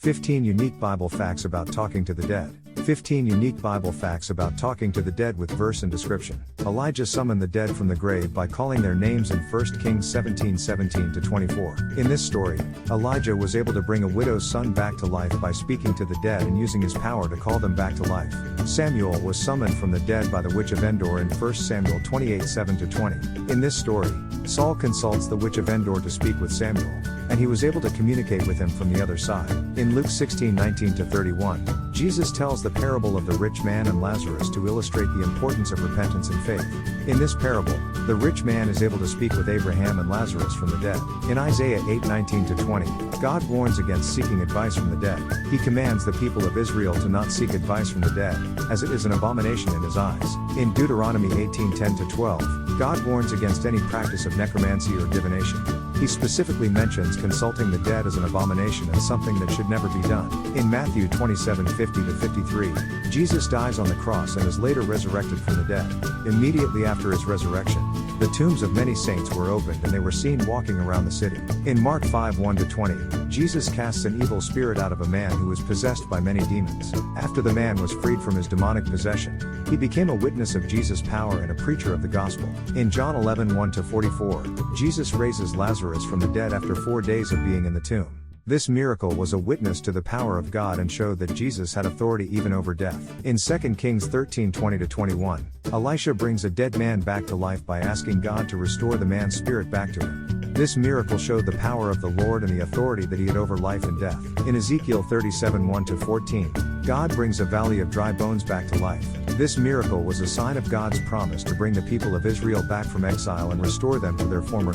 15 Unique Bible Facts About Talking to the Dead. 15 Unique Bible Facts About Talking to the Dead with Verse and Description. Elijah summoned the dead from the grave by calling their names in 1 Kings 17:17-24. In this story, Elijah was able to bring a widow's son back to life by speaking to the dead and using his power to call them back to life. Samuel was summoned from the dead by the witch of Endor in 1 Samuel 28:7-20. In this story, Saul consults the witch of Endor to speak with Samuel, and he was able to communicate with him from the other side. In Luke 16:19-31, Jesus tells the parable of the rich man and Lazarus to illustrate the importance of repentance and faith. In this parable, the rich man is able to speak with Abraham and Lazarus from the dead. In Isaiah 8:19-20, God warns against seeking advice from the dead. He commands the people of Israel to not seek advice from the dead, as it is an abomination in his eyes. In Deuteronomy 18:10-12, God warns against any practice of necromancy or divination. He specifically mentions consulting the dead as an abomination and something that should never be done. In Matthew 27:50-53, Jesus dies on the cross and is later resurrected from the dead. Immediately after his resurrection, the tombs of many saints were opened and they were seen walking around the city. In Mark 5:1-20, Jesus casts an evil spirit out of a man who was possessed by many demons. After the man was freed from his demonic possession, he became a witness of Jesus' power and a preacher of the gospel. In John 11:1-44, Jesus raises Lazarus from the dead after 4 days of being in the tomb. This miracle was a witness to the power of God and showed that Jesus had authority even over death. In 2 Kings 13:20-21, Elisha brings a dead man back to life by asking God to restore the man's spirit back to him. This miracle showed the power of the Lord and the authority that he had over life and death. In Ezekiel 37:1-14, God brings a valley of dry bones back to life. This miracle was a sign of God's promise to bring the people of Israel back from exile and restore them to their former